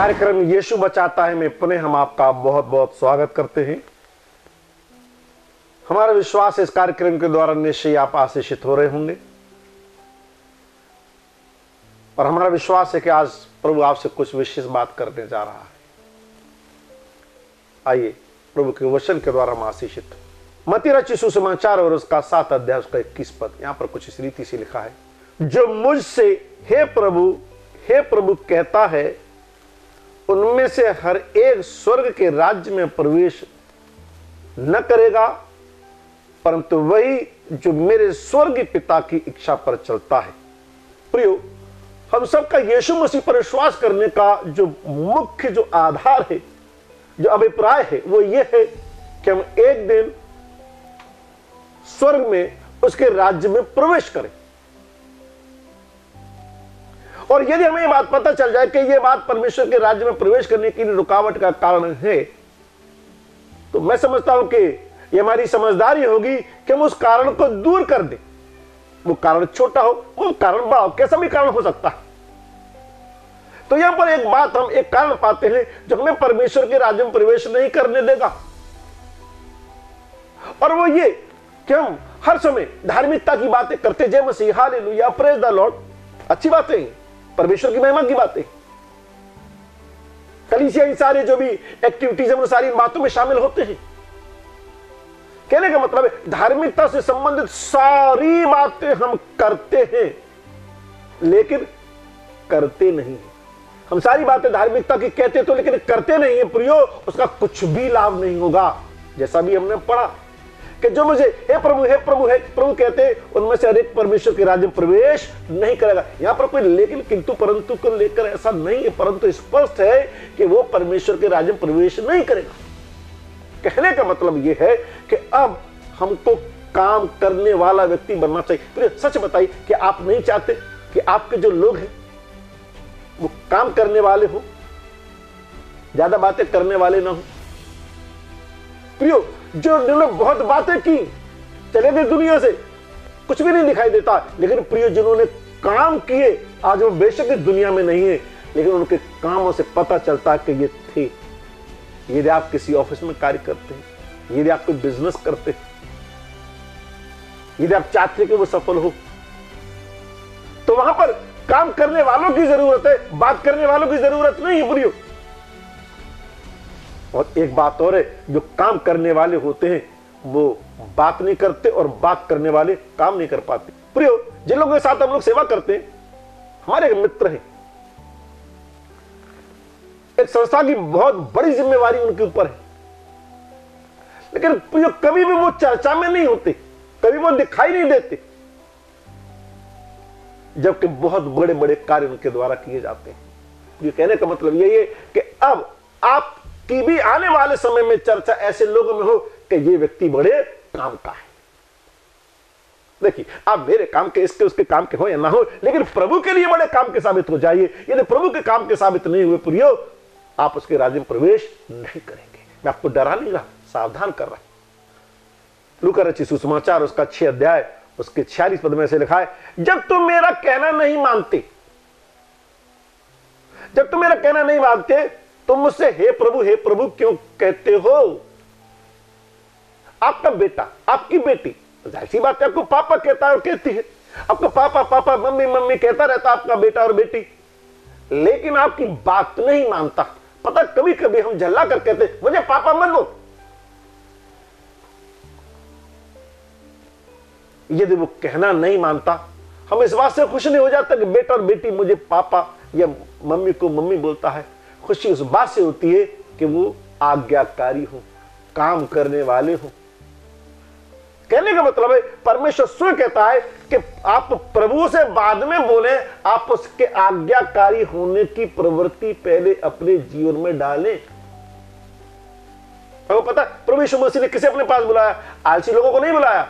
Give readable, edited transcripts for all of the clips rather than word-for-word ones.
कार्यक्रम यीशु बचाता है में पुनः हम आपका बहुत बहुत स्वागत करते हैं। हमारा विश्वास है इस कार्यक्रम के द्वारा निश्चय आप आशीषित हो रहे होंगे और हमारा विश्वास है कि आज प्रभु आपसे कुछ विशेष बात करने जा रहा है। आइए प्रभु के वचन के द्वारा हम आशीषित। मत्ती रचित सुसमाचार और उसका 7 अध्याय उसका 21 पद, यहां पर कुछ इस रीति से लिखा है, जो मुझसे हे प्रभु कहता है उनमें से हर एक स्वर्ग के राज्य में प्रवेश न करेगा, परंतु वही जो मेरे स्वर्गीय पिता की इच्छा पर चलता है। प्रियो, हम सबका यीशु मसीह पर विश्वास करने का जो मुख्य जो आधार है, जो अभिप्राय है, वो ये है कि हम एक दिन स्वर्ग में उसके राज्य में प्रवेश करें। और यदि हमें यह बात पता चल जाए कि यह बात परमेश्वर के राज्य में प्रवेश करने के लिए रुकावट का कारण है, तो मैं समझता हूं कि यह हमारी समझदारी होगी कि हम उस कारण को दूर कर दें। वो कारण छोटा हो, वो कारण बड़ा हो, कैसा भी कारण हो सकता है। तो यहां पर एक बात, हम एक कारण पाते हैं जो हमें परमेश्वर के राज्य में प्रवेश नहीं करने देगा, और वो ये कि हम हर समय धार्मिकता की बातें करते, जय मसीह, हालेलुया, प्रेज द लॉर्ड, अच्छी बातें हैं, परमेश्वर की महिमा की बातें। कलीसिया इन सारे जो भी एक्टिविटीज है वो सारी इन बातों में शामिल होते हैं। कहने का मतलब है धार्मिकता से संबंधित सारी बातें हम करते हैं, लेकिन करते नहीं हैं। हम सारी बातें धार्मिकता की कहते तो, लेकिन करते नहीं है प्रियो, उसका कुछ भी लाभ नहीं होगा। जैसा भी हमने पढ़ा कि जो मुझे हे प्रभु कहते उनमें से हर एक परमेश्वर के राज्य में प्रवेश नहीं करेगा। यहां पर कोई लेकिन किंतु परंतु को लेकर ऐसा नहीं है, परंतु स्पष्ट है कि वो परमेश्वर के राज्य में प्रवेश नहीं करेगा। कहने का मतलब यह है कि अब हमको काम करने वाला व्यक्ति बनना चाहिए। फिर सच बताइए कि आप नहीं चाहते कि आपके जो लोग हैं वो काम करने वाले हो, ज्यादा बातें करने वाले ना हो। प्रियो, जो जिन्होंने बहुत बातें की चले गए दुनिया से, कुछ भी नहीं दिखाई देता, लेकिन प्रियो जिन्होंने काम किए आज वो बेशक इस दुनिया में नहीं है, लेकिन उनके कामों से पता चलता है कि ये थे। यदि आप किसी ऑफिस में कार्य करते हैं, यदि आप कोई बिजनेस करते हैं, यदि आप चाहते हैं कि वो सफल हो, तो वहां पर काम करने वालों की जरूरत है, बात करने वालों की जरूरत नहीं है प्रियो। और एक बात और है, जो काम करने वाले होते हैं वो बात नहीं करते और बात करने वाले काम नहीं कर पाते। प्रियो, जिन लोगों के साथ हम लोग सेवा करते हैं, हमारे एक मित्र हैं, एक संस्था की बहुत बड़ी जिम्मेवारी उनके ऊपर है, लेकिन प्रियो कभी भी वो चर्चा में नहीं होते, कभी वो दिखाई नहीं देते, जबकि बहुत बड़े बड़े कार्य उनके द्वारा किए जाते हैं। ये कहने का मतलब यही है कि अब आप कि भी आने वाले समय में चर्चा ऐसे लोगों में हो कि ये व्यक्ति बड़े काम का है। देखिए, आप मेरे काम के, इसके उसके काम के हो या ना हो, लेकिन प्रभु के लिए बड़े काम के साबित हो जाइए। यदि प्रभु के काम के साबित नहीं हुए प्रियो, आप उसके राज्य में प्रवेश नहीं करेंगे। मैं आपको डरा नहीं रहा, सावधान कर रहा। लूका रचित सुसमाचार उसका 6 अध्याय उसके 46 पद में से लिखा है, जब तुम मेरा कहना नहीं मानते, जब तुम मेरा कहना नहीं मानते, तुम मुझसे हे प्रभु क्यों कहते हो? आपका बेटा, आपकी बेटी, जाहिर सी बात है आपको पापा कहता है और कहती है, आपको पापा मम्मी कहता रहता आपका बेटा और बेटी, लेकिन आपकी बात नहीं मानता। पता, कभी कभी हम झल्ला कर कहते मुझे पापा मत दो। यदि वो कहना नहीं मानता, हम इस बात से खुश नहीं हो जाता कि बेटा और बेटी मुझे पापा या मम्मी को मम्मी बोलता है। खुशी उस बात से होती है कि वो आज्ञाकारी हो, काम करने वाले हो। कहने का मतलब है परमेश्वर स्वयं कहता है कि आप प्रभु से बाद में बोले, आप उसके आज्ञाकारी होने की प्रवृत्ति पहले अपने जीवन में डालें। आपको पता है प्रभु यीशु मसीह ने किसे अपने पास बुलाया? आलसी लोगों को नहीं बुलाया।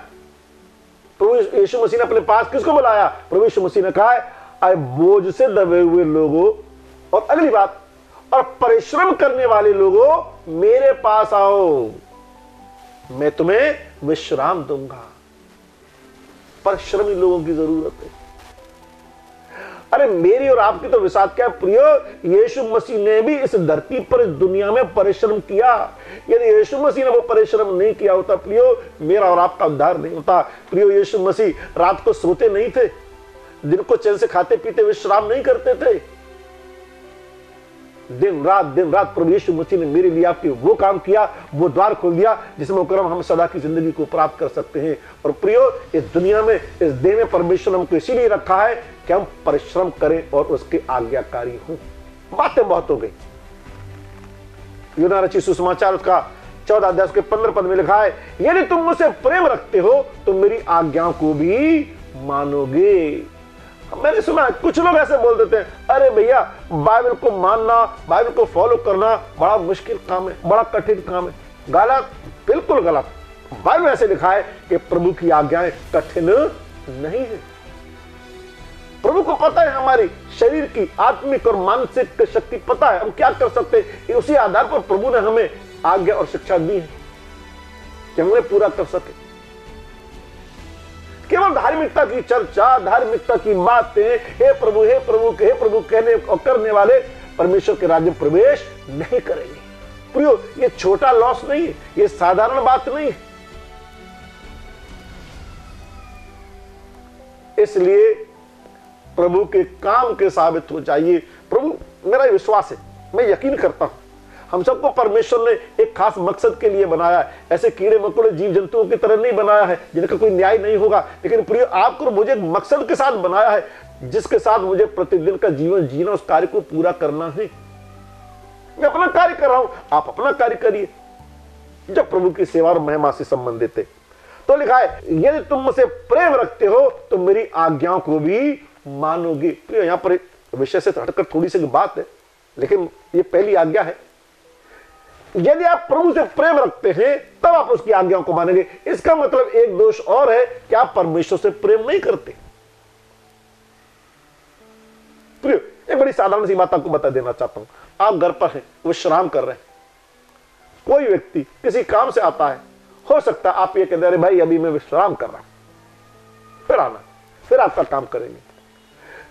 प्रभु यीशु मसीह ने अपने पास किसको बुलाया? प्रभु यीशु मसीह ने कहा है, आए बोझ से दबे हुए लोगों, और अगली बात, और परिश्रम करने वाले लोगों मेरे पास आओ, मैं तुम्हें विश्राम दूंगा। परिश्रमी लोगों की जरूरत है। अरे मेरी और आपकी तो विसात क्या है प्रियो, यीशु मसीह ने भी इस धरती पर इस दुनिया में परिश्रम किया। यदि यीशु मसीह ने वो परिश्रम नहीं किया होता प्रियो, मेरा और आपका उद्धार नहीं होता। प्रियो, यीशु मसीह रात को सोते नहीं थे, दिन को चैन से खाते पीते विश्राम नहीं करते थे। दिन रात प्रभु यीशु मसीह ने मेरे लिए आपके वो काम किया, वो द्वार खोल दिया जिसमें मुकर्रम हम सदा की जिंदगी को प्राप्त कर सकते हैं। और प्रियो, इस दुनिया में, इस देह में परमेश्वर हमको इसीलिए रखा है कि हम परिश्रम करें और उसके आज्ञाकारी हों। बातें बहुत हो गई। यूहन्ना रचित सुसमाचार उसका 14 अध्याय के 15 पद में लिखा है, यदि तुम मुझसे प्रेम रखते हो तो मेरी आज्ञाओं को भी मानोगे। मैंने सुना कुछ लोग ऐसे बोल देते हैं, अरे भैया बाइबल को मानना, बाइबल को फॉलो करना बड़ा मुश्किल काम है, बड़ा कठिन काम है। गलत, बिल्कुल गलत। बाइबल ऐसे लिखा है कि प्रभु की आज्ञाएं कठिन नहीं है। प्रभु को पता है हमारी शरीर की आत्मिक और मानसिक शक्ति पता है, हम क्या कर सकते हैं। उसी आधार पर प्रभु ने हमें आज्ञा और शिक्षा दी है कि हम उन्हें पूरा कर सके। केवल धार्मिकता की चर्चा, धार्मिकता की बातें, हे प्रभु हे प्रभु हे प्रभु कहने और करने वाले परमेश्वर के राज्य में प्रवेश नहीं करेंगे। प्रियो, ये छोटा लॉस नहीं है, ये साधारण बात नहीं है। इसलिए प्रभु के काम के साबित हो जाइए। प्रभु, मेरा विश्वास है, मैं यकीन करता हूं हम सबको परमेश्वर ने एक खास मकसद के लिए बनाया है। ऐसे कीड़े मकोड़े जीव जंतुओं की तरह नहीं बनाया है जिनका कोई न्याय नहीं होगा, लेकिन प्रिय आपको मुझे एक मकसद के साथ बनाया है जिसके साथ मुझे प्रतिदिन का जीवन जीना, उस कार्य को पूरा करना है। मैं अपना कार्य कर रहा हूं, आप अपना कार्य करिए जब प्रभु की सेवा और महिमा से संबंधित है। तो लिखा है, यदि तुम मुझसे प्रेम रखते हो तो मेरी आज्ञाओं को भी मानोगे। प्रिय, यहां पर विषय से हटकर थोड़ी सी बात है, लेकिन ये पहली आज्ञा है। यदि आप प्रभु से प्रेम रखते हैं तब आप उसकी आज्ञाओं को मानेंगे। इसका मतलब एक दोष और है कि आप परमेश्वर से प्रेम नहीं करते। प्रिय, एक बड़ी साधारण सी बात आपको बता देना चाहता हूं। आप घर पर हैं, विश्राम कर रहे हैं, कोई व्यक्ति किसी काम से आता है, हो सकता है आप ये कहते हैं, भाई अभी मैं विश्राम कर रहा हूं, फिर आना, फिर आपका काम करेंगे।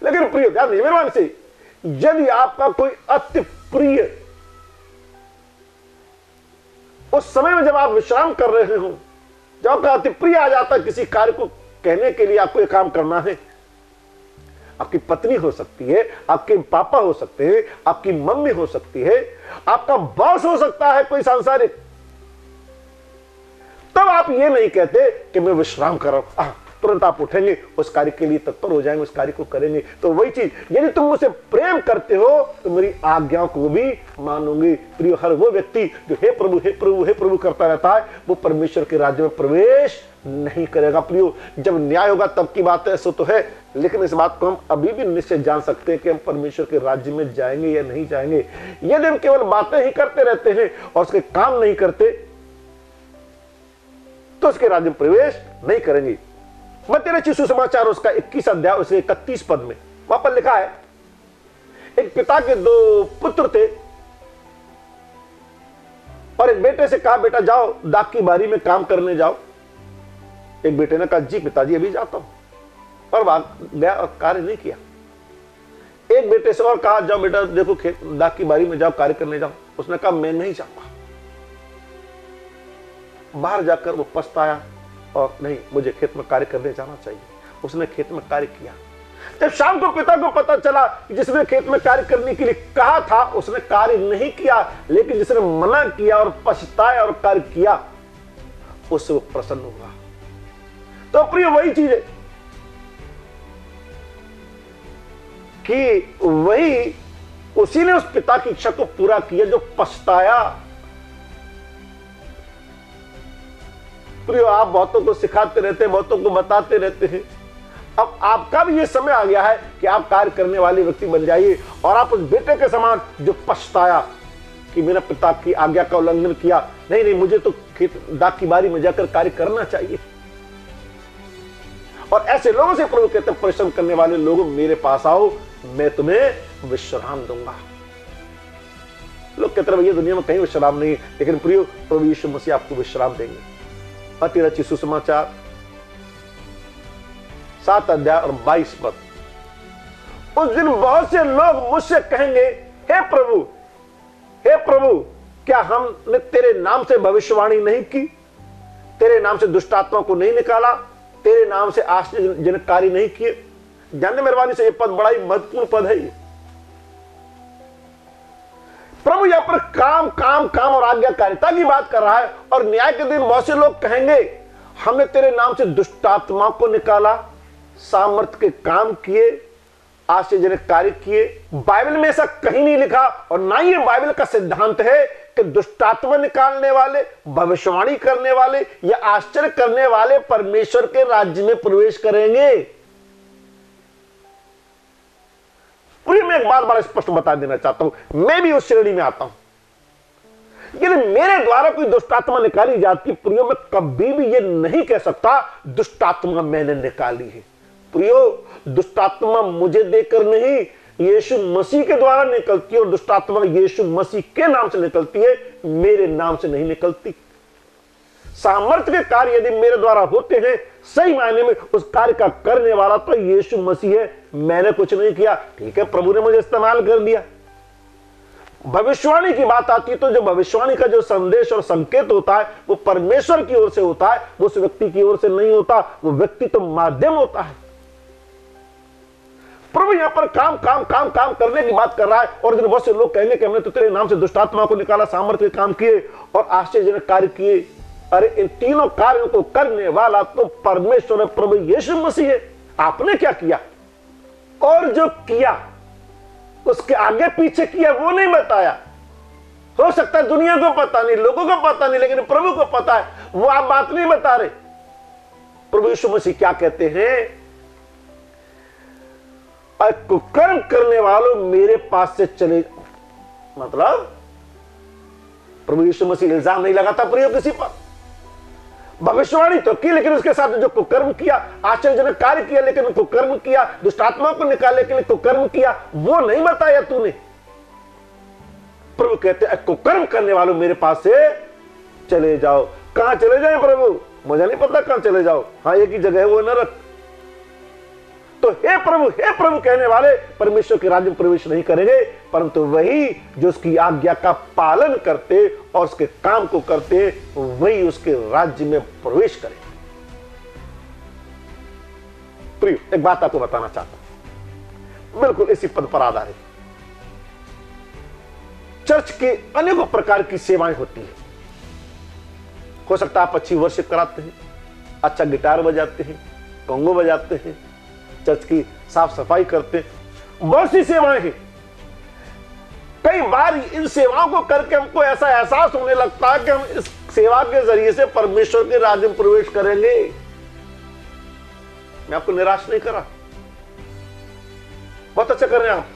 लेकिन प्रिय ध्यान दीजिए मेहरबानी से, यदि आपका कोई अति प्रिय उस समय में जब आप विश्राम कर रहे हो, जब आपका अति प्रिय आ जाता है किसी कार्य को कहने के लिए आपको यह काम करना है, आपकी पत्नी हो सकती है, आपके पापा हो सकते हैं, आपकी मम्मी हो सकती है, आपका बॉस हो सकता है कोई सांसारिक, तब आप ये नहीं कहते कि मैं विश्राम कर रहा हूं। तुरंत आप उठेंगे, उस कार्य के लिए तत्पर हो जाएंगे, उस कार्य को करेंगे। तो वही चीज, यदि तुम मुझसे प्रेम करते हो तो मेरी आज्ञाओं को भी मानोगे। प्रिय, हर वो व्यक्ति जो हे प्रभु हे प्रभु हे प्रभु करता रहता है, वो परमेश्वर के राज्य में प्रवेश नहीं करेगा। प्रियो, जब न्याय होगा तब की बात है, सो तो है, लेकिन इस बात को हम अभी भी निश्चय जान सकते हैं कि हम परमेश्वर के राज्य में जाएंगे या नहीं जाएंगे। यदि हम केवल बातें ही करते रहते हैं और उसके काम नहीं करते तो उसके राज्य में प्रवेश नहीं करेंगे। मत्ती रचित सुसमाचार उसका 21 अध्याय उसके 31 पद में वहां पर लिखा है, एक पिता के 2 पुत्र थे और एक बेटे से कहा, बेटा जाओ दाख की बारी में काम करने जाओ। एक बेटे ने कहा, जी पिताजी अभी जाता हूं, और वहां गया और कार्य नहीं किया। एक बेटे से और कहा, जाओ बेटा देखो खेत दाख की बारी में जाओ, कार्य करने जाओ। उसने कहा, मैं नहीं जाऊंगा। बाहर जाकर वो पछताया और नहीं, मुझे खेत में कार्य करने जाना चाहिए। उसने खेत में कार्य किया। जब शाम को पिता को पता चला कि जिसने खेत में कार्य करने के लिए कहा था उसने कार्य नहीं किया, लेकिन जिसने मना किया और पछताया और कार्य किया, उससे वो प्रसन्न हुआ। तो प्रिय, वही चीज है कि वही उसी ने उस पिता की इच्छा को पूरा किया जो पछताया। प्रियो, आप बहुतों को सिखाते रहते हैं, बहुतों को बताते रहते हैं। अब आपका भी ये समय आ गया है कि आप कार्य करने वाले व्यक्ति बन जाइए और आप उस बेटे के समान जो पछताया कि मेरा पिता की आज्ञा का उल्लंघन किया, नहीं मुझे तो खेत दाख की बारी में जाकर कार्य करना चाहिए। और ऐसे लोगों से प्रभु कहते हैं, परिश्रम करने वाले लोगों मेरे पास आओ, मैं तुम्हें विश्राम दूंगा। लोग कहते हैं भैया दुनिया में कहीं विश्राम नहीं, लेकिन प्रियो प्रभु यीशु मसीह आपको विश्राम देंगे। मत्ती रचित सुसमाचार 7 अध्याय और 22 पद, उस दिन बहुत से लोग मुझसे कहेंगे, हे प्रभु, क्या हमने तेरे नाम से भविष्यवाणी नहीं की, तेरे नाम से दुष्ट आत्मा को नहीं निकाला, तेरे नाम से आश्चर्यजनक कार्य नहीं किए? जानने मेहरबानी से, यह पद बड़ा ही महत्वपूर्ण पद है। प्रभु यहां पर काम काम काम और आज्ञाकारिता की बात कर रहा है। और न्याय के दिन बहुत से लोग कहेंगे, हमने तेरे नाम से दुष्ट आत्मा को निकाला, सामर्थ्य के काम किए, आश्चर्यजनक कार्य किए। बाइबल में ऐसा कहीं नहीं लिखा, और ना ही ये बाइबल का सिद्धांत है कि दुष्टात्मा निकालने वाले, भविष्यवाणी करने वाले या आश्चर्य करने वाले परमेश्वर के राज्य में प्रवेश करेंगे। पूरी मैं एक बात बड़ा स्पष्ट बता देना चाहता हूं, मैं भी उस श्रेणी में आता हूं। यदि मेरे द्वारा कोई दुष्टात्मा निकाली जाती है प्रियो, मैं कभी भी ये नहीं कह सकता दुष्टात्मा मैंने निकाली है। प्रियो, दुष्टात्मा मुझे देकर नहीं, यीशु मसीह के द्वारा निकलती है, और दुष्टात्मा यीशु मसीह के नाम से निकलती है, मेरे नाम से नहीं निकलती। सामर्थ्य के कार्य यदि मेरे द्वारा होते हैं, सही मायने में उस कार्य का करने वाला तो यीशु मसीह है, मैंने कुछ नहीं किया। ठीक है, प्रभु ने मुझे इस्तेमाल कर दिया। भविष्यवाणी की बात आती है तो जो भविष्यवाणी का जो संदेश और संकेत होता है वो परमेश्वर की ओर से होता है, वो उस व्यक्ति की ओर से नहीं होता, वो व्यक्ति तो माध्यम होता है। प्रभु यहां पर काम काम काम काम करने की बात कर रहा है। और जब बहुत से लोग कहेंगे कि हमने तो तेरे नाम से दुष्टात्मा को निकाला, सामर्थ्य के काम किए और आश्चर्यजनक कार्य किए, अरे इन तीनों कार्यों को करने वाला तो परमेश्वर है, प्रभु यीशु मसीह है। आपने क्या किया और जो किया उसके आगे पीछे किया वो नहीं बताया। हो सकता है दुनिया को पता नहीं, लोगों को पता नहीं, लेकिन प्रभु को पता है, वो आप बात नहीं बता रहे। प्रभु यीशु मसीह क्या कहते हैं, कुकर्म करने वालों मेरे पास से चले। मतलब प्रभु यीशु मसीह इल्जाम नहीं लगाता प्रियो किसी पर, भविष्यवाणी तो की लेकिन उसके साथ जो कुकर्म किया, आश्चर्यजनक कार्य किया लेकिन कुकर्म किया, दुष्टात्मा को निकालने के लिए कुकर्म किया, वो नहीं बताया तूने। प्रभु कहते हैं कुकर्म करने वालों मेरे पास से चले जाओ। कहां चले जाए प्रभु, मुझे नहीं पता कहां चले जाओ। हाँ, एक ही जगह है, वो नरक। तो हे प्रभु कहने वाले परमेश्वर के राज्य में प्रवेश नहीं करेंगे, परंतु वही जो उसकी आज्ञा का पालन करते और उसके काम को करते वही उसके राज्य में प्रवेश करें। प्रिय, एक बात आपको बताना चाहता हूं, बिल्कुल इसी पद पर आधारित। चर्च के अनेकों प्रकार की सेवाएं होती है। हो सकता है आप अच्छी वर्शिप कराते हैं, अच्छा गिटार बजाते हैं, कंगो बजाते हैं, चर्च की साफ सफाई करते हैं, बहुत सी सेवाएं हैं। कई बार इन सेवाओं को करके हमको ऐसा एहसास होने लगता है कि हम इस सेवा के जरिए से परमेश्वर के राज्य में प्रवेश करेंगे। मैं आपको निराश नहीं कर रहा, बहुत अच्छा कर रहे हैं आप,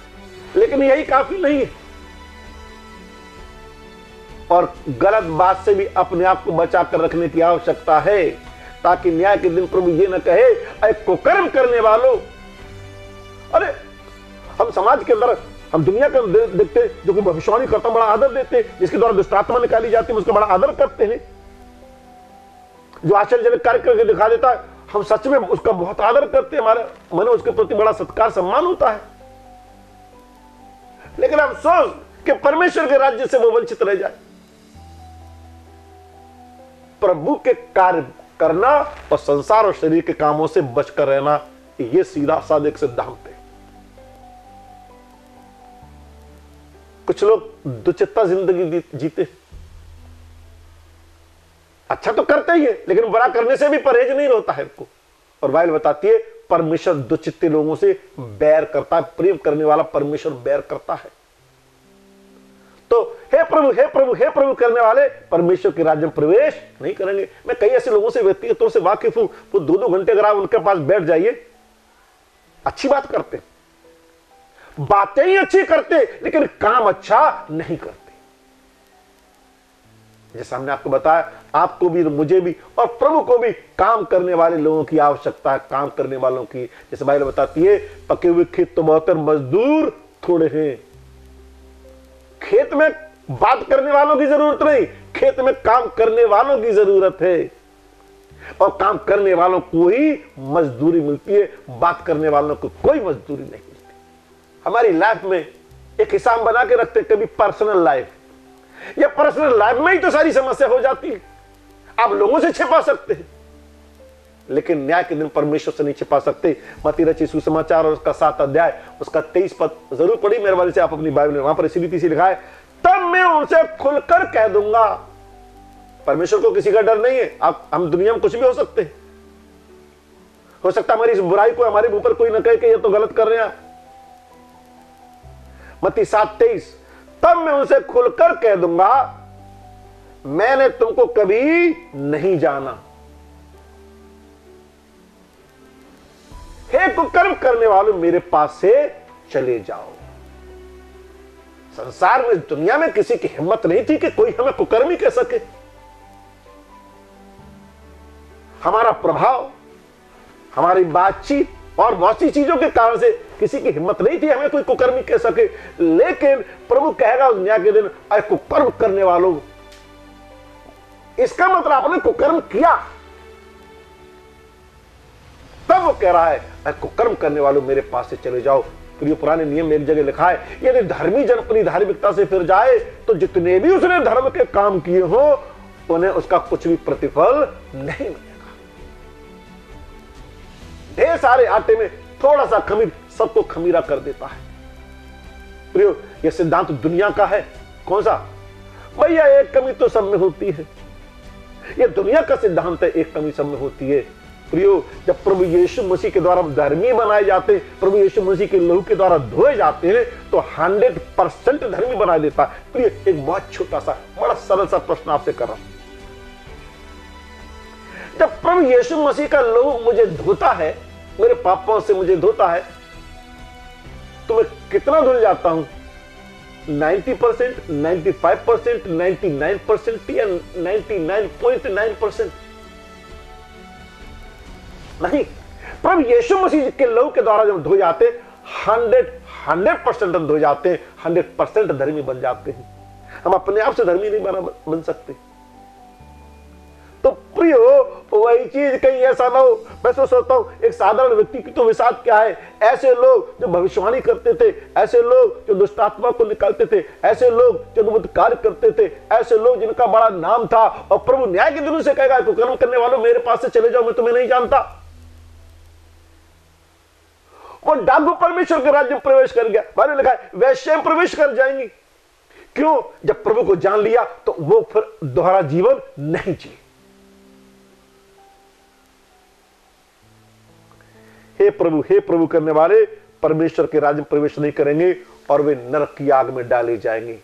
लेकिन यही काफी नहीं है। और गलत बात से भी अपने आप को बचा कर रखने की आवश्यकता है, ताकि न्याय के दिन प्रभु ये न कहे अरे कुकर्म करने वालों। अरे हम समाज के अंदर, हम दुनिया के अंदर देखते हैं जो कि भविष्यवाणी करता बड़ा आदर देते हैं, जिसके द्वारा दुष्टात्मा निकाली जाती है उसका बड़ा आदर करते हैं। जो आश्चर्यजनक कार्य करके दिखा देता है, हम सच में उसका बहुत आदर करते हैं, हमारे मन में उसके प्रति बड़ा सत्कार सम्मान होता है। लेकिन अफसोस कि परमेश्वर के राज्य से वो वंचित रह जाए। प्रभु के कार्य करना और संसार और शरीर के कामों से बचकर रहना, यह सीधा साधा एक सिद्धांत है। कुछ लोग दुचित्ता जिंदगी जीते, अच्छा तो करते ही है लेकिन बुरा करने से भी परहेज नहीं होता है उनको। और बाइबल बताती है परमेश्वर दुचित्ते लोगों से बैर करता है, प्रेम करने वाला परमेश्वर बैर करता है। तो हे प्रभु करने वाले परमेश्वर के राज्य में प्रवेश नहीं करेंगे। मैं कई ऐसे लोगों से व्यक्तिगत तौर से वाकिफ हूं, वो 2-2 घंटे अगर आप उनके पास बैठ जाइए, अच्छी बात करते, बातें ही अच्छी करते लेकिन काम अच्छा नहीं करते। जैसा हमने आपको बताया, आपको भी, मुझे भी और प्रभु को भी काम करने वाले लोगों की आवश्यकता है, काम करने वालों की। जैसे बाइबल बताती है पके हुए खेत तो बहुत, मजदूर थोड़े हैं। खेत में बात करने वालों की जरूरत नहीं, खेत में काम करने वालों की जरूरत है। और काम करने वालों को ही मजदूरी मिलती है, बात करने वालों को कोई मजदूरी नहीं मिलती। हमारी लाइफ में एक हिसाब बना के रखते, कभी पर्सनल लाइफ, या पर्सनल लाइफ में ही तो सारी समस्या हो जाती है। आप लोगों से छिपा सकते हैं, लेकिन न्याय के दिन परमेश्वर से नहीं छिपा सकते। मत्ती रची सुसमाचार और उसका 7 अध्याय उसका 23 पद जरूर पढ़ी मेरे वाले से आप अपनी बाइबल में, वहां पर इसी रीति से लिखा है, तब मैं उनसे खुलकर कह दूंगा। परमेश्वर को किसी का डर नहीं है। आप हम दुनिया में कुछ भी हो सकते हैं, हो सकता है हमारी इस बुराई को हमारे ऊपर कोई न कहे कि ये तो गलत कर रहे हैं। मत्ती 7:23, तब मैं उनसे खुलकर कह दूंगा, मैंने तुमको कभी नहीं जाना। हे कुकर्म करने वालों, मेरे पास से चले जाओ। संसार में, दुनिया में किसी की हिम्मत नहीं थी कि कोई हमें कुकर्मी कह सके। हमारा प्रभाव, हमारी बातचीत और बहुत सी चीजों के कारण से किसी की हिम्मत नहीं थी हमें कोई कुकर्मी कह सके। लेकिन प्रभु कहेगा उस न्याय के दिन, अरे कुकर्म करने वालों, इसका मतलब आपने कुकर्म किया। तब वो कह रहा है, अरे कुकर्म करने वालों, मेरे पास से चले जाओ। प्रिय, पुराने नियम में एक जगह लिखा है, यदि धर्मी जन अपनी धार्मिकता से फिर जाए तो जितने भी उसने धर्म के काम किए हो उन्हें उसका कुछ भी प्रतिफल नहीं मिलेगा। ढेर सारे आटे में थोड़ा सा खमीर सबको खमीरा कर देता है। प्रियो, यह सिद्धांत दुनिया का है। कौन सा? भैया, एक कमी तो सब में होती है। यह दुनिया का सिद्धांत है, एक कमी सब में होती है। प्रियो, जब प्रभु यीशु मसीह के द्वारा धर्मी बनाए जाते हैं, प्रभु यीशु मसीह के लहू के द्वारा धोए जाते हैं, तो 100% धर्मी बना देता है। प्रिय, एक बहुत छोटा सा बड़ा सरल सा प्रश्न आपसे कर रहा हूं। जब प्रभु यीशु मसीह का लहू मुझे धोता है, मेरे पापों से मुझे धोता है, तो मैं कितना धुल जाता हूं? 90%, 95%, 99% या 99.9%? नहीं, प्रभु यीशु मसीह के लहू के द्वारा जब धो जाते, 100% हम धो जाते हैं, 100% धर्मी बन जाते हैं। हम अपने आप से धर्मी नहीं बन सकते। तो प्रियो, वही चीज कहीं ऐसा ना हो। मैं तो सोचता हूं, एक साधारण व्यक्ति की तो विषाद क्या है। ऐसे लोग जो भविष्यवाणी करते थे, ऐसे लोग जो दुष्ट आत्मा को निकालते थे, ऐसे लोग जो अद्भुत कार्य करते थे, ऐसे लोग जिनका बड़ा नाम था, और प्रभु न्याय के दिन से कहेगा, कुकर्म करने वालों, मेरे पास से चले जाओ, मैं तुम्हें नहीं जानता। वो डाकू परमेश्वर के राज्य में प्रवेश कर गया। बाइबल में लिखा है, वैश्य प्रवेश कर जाएंगी। क्यों? जब प्रभु को जान लिया तो वो फिर दोहरा जीवन नहीं जिए। हे प्रभु करने वाले परमेश्वर के राज्य में प्रवेश नहीं करेंगे और वे नरक की आग में डाले जाएंगे।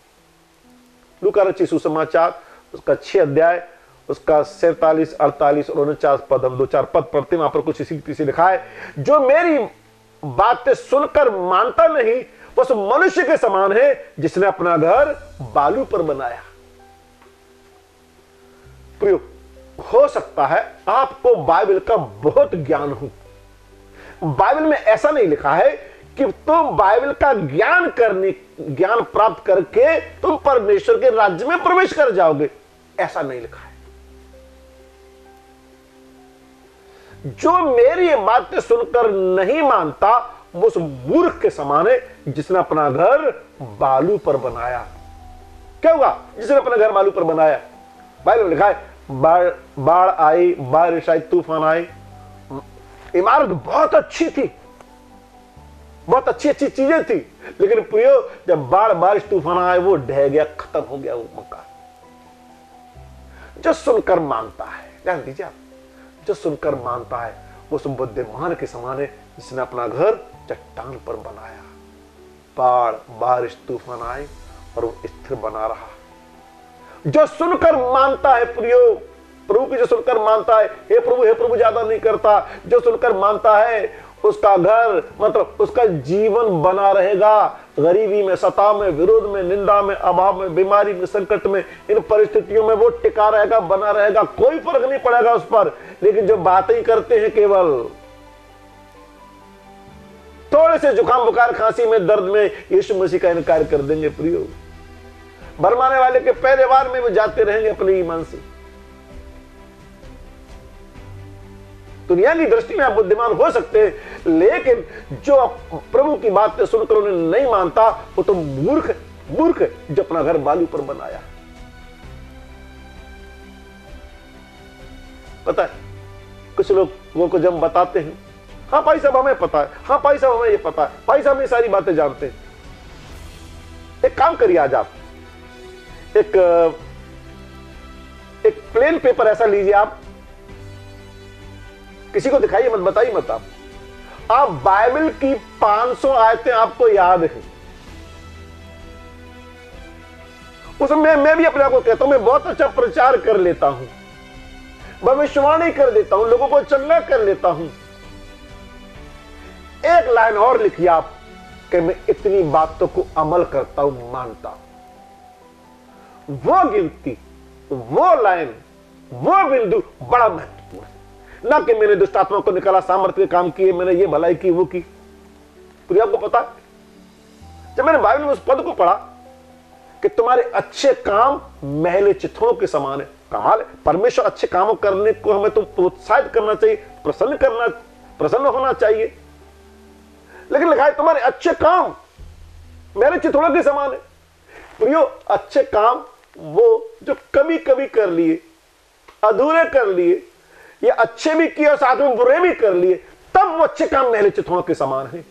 लूका रचित सुसमाचार उसका 6 अध्याय उसका 47, 48 और 49 पद, हम 2-4 पद पढ़ते हैं। वहां पर कुछ इसी रीति से लिखा है, जो मेरी बातें सुनकर मानता नहीं, उस मनुष्य के समान है जिसने अपना घर बालू पर बनाया। प्रियो, हो सकता है आपको बाइबल का बहुत ज्ञान हो। बाइबल में ऐसा नहीं लिखा है कि तुम बाइबल का ज्ञान प्राप्त करके तुम परमेश्वर के राज्य में प्रवेश कर जाओगे। ऐसा नहीं लिखा है। जो मेरी बातें सुनकर नहीं मानता, वो उस मूर्ख के समान है जिसने अपना घर बालू पर बनाया। क्या हुआ जिसने अपना घर बालू पर बनाया? बाइबल में लिखा है, बाढ़ आई, बारिश आई, तूफान आई, इमारत बहुत अच्छी थी, बहुत अच्छी चीजें थी, लेकिन प्रियो, जब बाढ़ बारिश तूफान आए, वो ढह गया, खत्म हो गया वो मकान। जो सुनकर मानता है, ध्यान दीजिए आप, जो सुनकर मानता है वो उस बुद्धिमान के समान है जिसने अपना घर चट्टान पर बनाया। बाढ़ बारिश तूफान आए और वो स्थिर बना रहा। जो सुनकर मानता है प्रियो, प्रभु की जो सुनकर मानता है, हे प्रभु ज्यादा नहीं करता, जो सुनकर मानता है उसका घर, मतलब उसका जीवन बना रहेगा। गरीबी में, सताव में, विरोध में, निंदा में, अभाव में, बीमारी में, संकट में, इन परिस्थितियों में वो टिका रहेगा, बना रहेगा, कोई फर्क नहीं पड़ेगा उस पर। लेकिन जो बातें करते हैं, केवल थोड़े से जुकाम बुखार खांसी में, दर्द में यीशु मसीह का इनकार कर देंगे प्रियो। भरमाने वाले के पहले वार में वो जाते रहेंगे अपने ईमान से। दुनिया की दृष्टि में आप बुद्धिमान हो सकते हैं, लेकिन जो प्रभु की बातें सुनकर उन्हें नहीं मानता वो तो मूर्ख है, मूर्ख है जो अपना घर बालू पर बनाया। पता है कुछ लोगों को जब बताते हैं, हाँ भाई साहब हमें पता है, हाँ भाई साहब हमें ये पता है, भाई साहब ये सारी बातें जानते हैं। एक काम करिए, आज आप एक प्लेन पेपर ऐसा लीजिए, आप किसी को दिखाइए मत, बताइए मत। आप बाइबल की 500 आयतें आपको याद है, उसमें मैं भी अपने आप को कहता हूं मैं बहुत अच्छा प्रचार कर लेता हूं, भविष्यवाणी कर देता हूं, लोगों को चंगा कर लेता हूं। एक लाइन और लिखिए आप कि मैं इतनी बातों को अमल करता हूं, मानता हूं। वो गिनती, वो लाइन, वो बिंदु बड़ा महत्वपूर्ण है, ना कि मैंने दुष्ट आत्मा को निकाला, सामर्थ्य के काम किए, मैंने ये भलाई की, वो की। तो आपको पता है, जब मैंने बाइबल में उस पद को पढ़ा कि तुम्हारे अच्छे काम मैले चिथड़ों के समान है, कमाल है। परमेश्वर अच्छे कामों करने को हमें तो प्रोत्साहित करना चाहिए, प्रसन्न होना चाहिए, लेकिन लिखा है तुम्हारे अच्छे काम मेरे चिथड़ों के समान है। प्रियो, अच्छे काम वो जो कभी कभी कर लिए, अधूरे कर लिए, या अच्छे भी किए और साथ में बुरे भी कर लिए, तब वो अच्छे काम मैले चिथड़ों के समान है।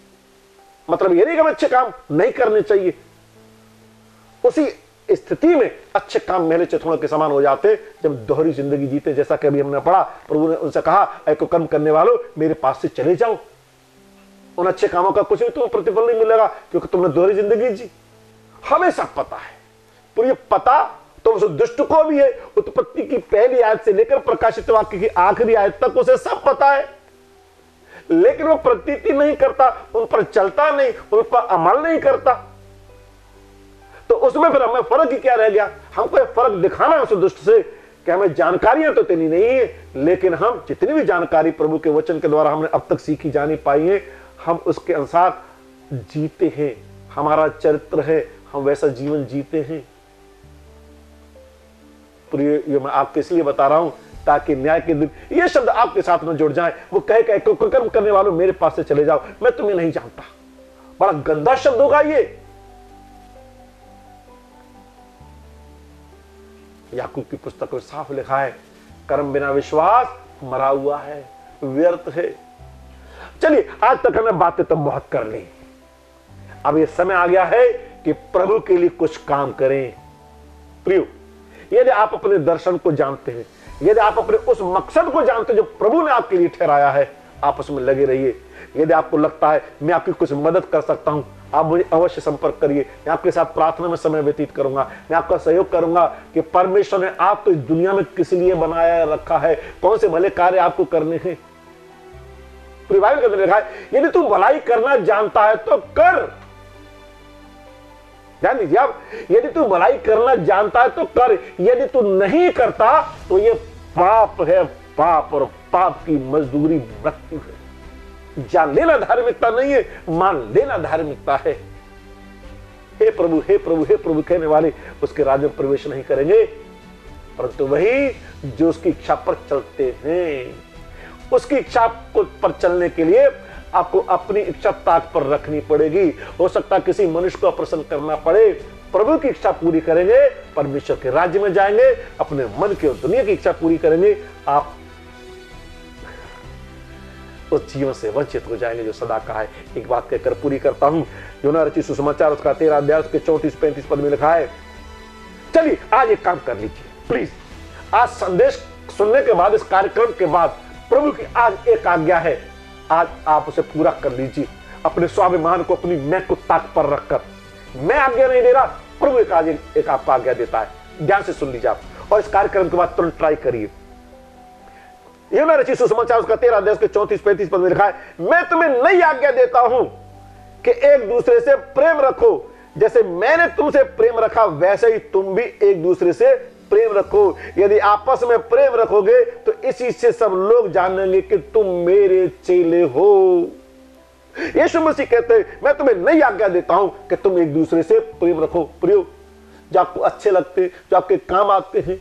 मतलब ये नहीं कि हमें अच्छे काम नहीं करने चाहिए, उसी स्थिति में अच्छे काम मैले चिथड़ों के समान हो जाते जब दोहरी जिंदगी जीते, जैसा कि अभी हमने पढ़ा। प्रभु ने उनसे कहा, ऐ कर्म करने वालों मेरे पास से चले जाओ, उन अच्छे कामों का कुछ भी तुम्हें प्रतिफल नहीं मिलेगा, क्योंकि तुमने दोहरी जिंदगी जी। हमें सब पता है, पर ये पता तो उस दुष्ट को भी है। उत्पत्ति की पहली आयत से लेकर प्रकाशित वाक्य की आखिरी आयत तक उसे सब पता है, लेकिन वो प्रतीति नहीं करता, उन पर चलता नहीं, उन पर अमल नहीं करता। तो उसमें फिर हमें फर्क ही क्या रह गया? हमको फर्क दिखाना है उस दुष्ट से कि हमें जानकारियां तो इतनी नहीं है, लेकिन हम जितनी भी जानकारी प्रभु के वचन के द्वारा हमने अब तक सीखी जानी पाई है, हम उसके अनुसार जीते हैं। हमारा चरित्र है, हम वैसा जीवन जीते हैं। तो ये मैं आपको इसलिए बता रहा हूं ताकि न्याय के दिन ये शब्द आपके साथ में जुड़ जाए। वो कहे कर्म करने वालों मेरे पास से चले जाओ, मैं तुम्हें नहीं जानता। बड़ा गंदा शब्द होगा ये। याकूब की पुस्तक में साफ लिखा है, कर्म बिना विश्वास मरा हुआ है, व्यर्थ है। चलिए, आज तक हमने बातें तो बहुत कर ली, अब ये समय आ गया है कि प्रभु के लिए कुछ काम करें। प्रियो, यदि आप अपने दर्शन को जानते हैं, यदि आप अपने उस मकसद को जानते हैं जो प्रभु ने आपके लिए ठहराया है, आप उसमें लगे रहिए। यदि आपको लगता है मैं आपकी कुछ मदद कर सकता हूं, आप मुझे अवश्य संपर्क करिए। मैं आपके साथ प्रार्थना में समय व्यतीत करूंगा, मैं आपका सहयोग करूंगा कि परमेश्वर ने आपको इस दुनिया में किस लिए बनाया रखा है, कौन से भले कार्य आपको करने हैं। बाइबल के अंदर लिखा है, यदि तू भलाई करना जानता है तो कर। ध्यान दीजिए आप, यदि तू भलाई करना जानता है तो कर, यदि तू नहीं करता तो ये पाप है, पाप, और पाप की मजदूरी मृत्यु है। जान लेना धार्मिकता नहीं है, मान लेना धार्मिकता है। हे प्रभु, हे प्रभु, हे प्रभु कहने वाले उसके राज्य में प्रवेश नहीं करेंगे, परंतु वही जो उसकी इच्छा पर चलते हैं। उसकी इच्छा पर चलने के लिए आपको अपनी इच्छा ताक पर रखनी पड़ेगी। हो सकता है किसी मनुष्य को प्रसन्न करना पड़े, प्रभु की इच्छा पूरी करेंगे, परमेश्वर के राज्य में जाएंगे, अपने मन की और दुनिया की इच्छा पूरी करेंगे, आप उस जीवन से वंचित हो जाएंगे जो सदा का है। एक बात कहकर पूरी करता हूं, यूहन्ना रचित सुसमाचार उसका 13 अध्याय उसके 34-35 पद में लिखा है। चलिए आज एक काम कर लीजिए प्लीज, आज संदेश सुनने के बाद, इस कार्यक्रम के बाद प्रभु की आज एक आज्ञा है, आज आप उसे पूरा कर लीजिए। अपने स्वाभिमान को, अपनी मैं को ताक पर रखकर, मैं आज्ञा नहीं दे रहा, प्रभु एक आपको आज्ञा देता है। ध्यान से सुन लीजिए आप, और इस कार्यक्रम के बाद तुरंत ट्राई करिए। यूहन्ना रचित सुसमाचार उसका 13 अध्याय उसके 34-35 पद में लिखा है, मैं तुम्हें नई आज्ञा देता हूं कि एक दूसरे से प्रेम रखो, जैसे मैंने तुमसे प्रेम रखा वैसे ही तुम भी एक दूसरे से प्रेम रखो। यदि आपस में प्रेम रखोगे तो इसी से सब लोग जानेंगे कि तुम मेरे चेले हो। यीशु मसीह कहते हैं, मैं तुम्हें नई आज्ञा देता हूं कि तुम एक दूसरे से प्रेम रखो। प्रियो, जो आपको अच्छे लगते, जो आपके काम आते हैं,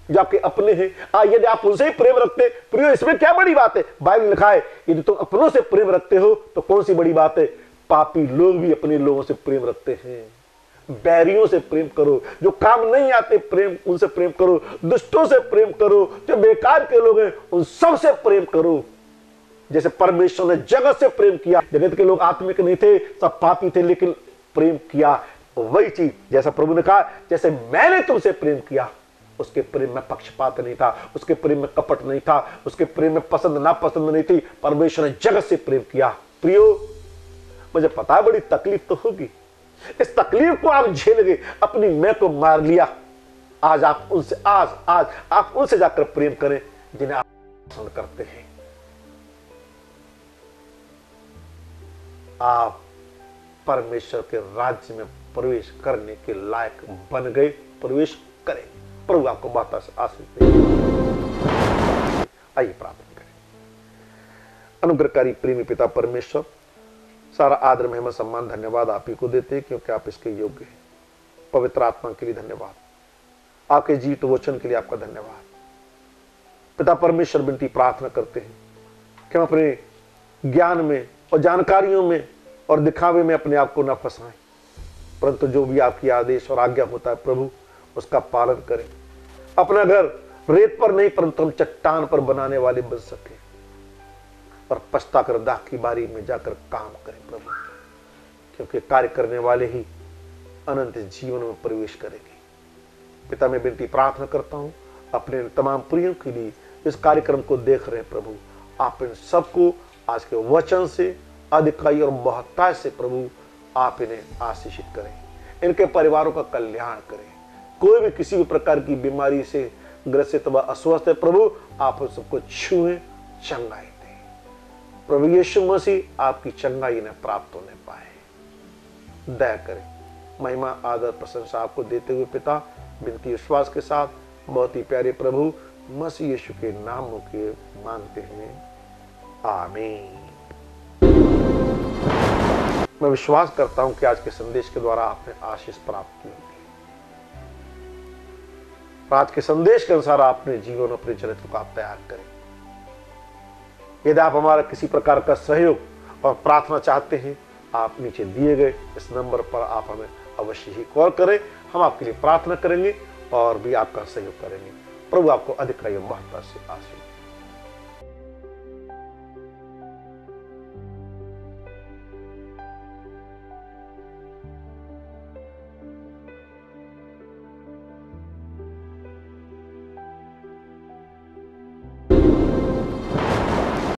जो आपके अपने हैं। यदि आप उनसे ही प्रेम रखते, प्रियो इसमें क्या बड़ी बात है? बाइबल में लिखा है यदि तुम अपनों से प्रेम रखते हो तो कौन सी बड़ी बात है? पापी लोग भी अपने लोगों से प्रेम रखते हैं। बैरियों से प्रेम करो, जो काम नहीं आते प्रेम उनसे प्रेम करो, दुष्टों से प्रेम करो, जो बेकार के लोग हैं उन सब से प्रेम करो। जैसे परमेश्वर ने जगत से प्रेम किया, जगत के लोग आत्मिक नहीं थे, सब पापी थे, लेकिन प्रेम किया। वही चीज जैसा प्रभु ने कहा, जैसे मैंने तुमसे प्रेम किया, उसके प्रेम में पक्षपात नहीं था, उसके प्रेम में कपट नहीं था, उसके प्रेम में पसंद ना पसंद नहीं थी। परमेश्वर ने जगत से प्रेम किया। प्रियो, मुझे पता है बड़ी तकलीफ तो होगी, इस तकलीफ को आप झेल गए, अपनी मैं को मार लिया। आज आप उनसे आज आप उनसे जाकर प्रेम करें जिन्हें आप पसंद करते हैं। आप परमेश्वर के राज्य में प्रवेश करने के लायक बन गए, प्रवेश करें। प्रभु आपको माता से आशीष दे। आइए प्रार्थना करें। अनुग्रहकारी प्रेमी पिता परमेश्वर, सारा आदर महिमा सम्मान धन्यवाद आप ही को देते हैं, क्योंकि आप इसके योग्य हैं। पवित्र आत्मा के लिए धन्यवाद, आपके जीवित वचन के लिए आपका धन्यवाद। पिता परमेश्वर, विनती प्रार्थना करते हैं कि हम अपने ज्ञान में और जानकारियों में और दिखावे में अपने आप को न फंसाएं, परंतु जो भी आपकी आदेश और आज्ञा होता है प्रभु, उसका पालन करें। अपना घर रेत पर नहीं परंतु हम चट्टान पर बनाने वाले बन सके और पछता कर दाख की बारी में जाकर काम करें प्रभु, क्योंकि कार्य करने वाले ही अनंत जीवन में प्रवेश करेंगे। पिता, मैं विनती प्रार्थना करता हूं अपने तमाम प्रियों के लिए, इस कार्यक्रम को देख रहे हैं प्रभु, आप इन सबको आज के वचन से अधिकाई और बहुतायत से प्रभु आप इन्हें आशीषित करें, इनके परिवारों का कल्याण करें। कोई भी किसी भी प्रकार की बीमारी से ग्रसित व अस्वस्थ है प्रभु, आप उन सबको छुएं, चंगाई दें। प्रभु यीशु मसीह आपकी चंगाई इन्हें प्राप्त होने पाए। दया करें। महिमा आदर प्रशंसा आपको देते हुए पिता, विनती विश्वास के साथ बहुत ही प्यारे प्रभु मसीह यीशु के नाम के मांगते हैं, आमीन। मैं विश्वास करता हूं कि आज के संदेश के द्वारा आपने आशीष प्राप्त की होगी। आज के संदेश के अनुसार अपने जीवन अपने चरित्र को आप तैयार करें। यदि आप हमारा किसी प्रकार का सहयोग और प्रार्थना चाहते हैं, आप नीचे दिए गए इस नंबर पर आप हमें अवश्य ही कॉल करें। हम आपके लिए प्रार्थना करेंगे और भी आपका सहयोग करेंगे। प्रभु आपको अधिक महत्ता से आशीष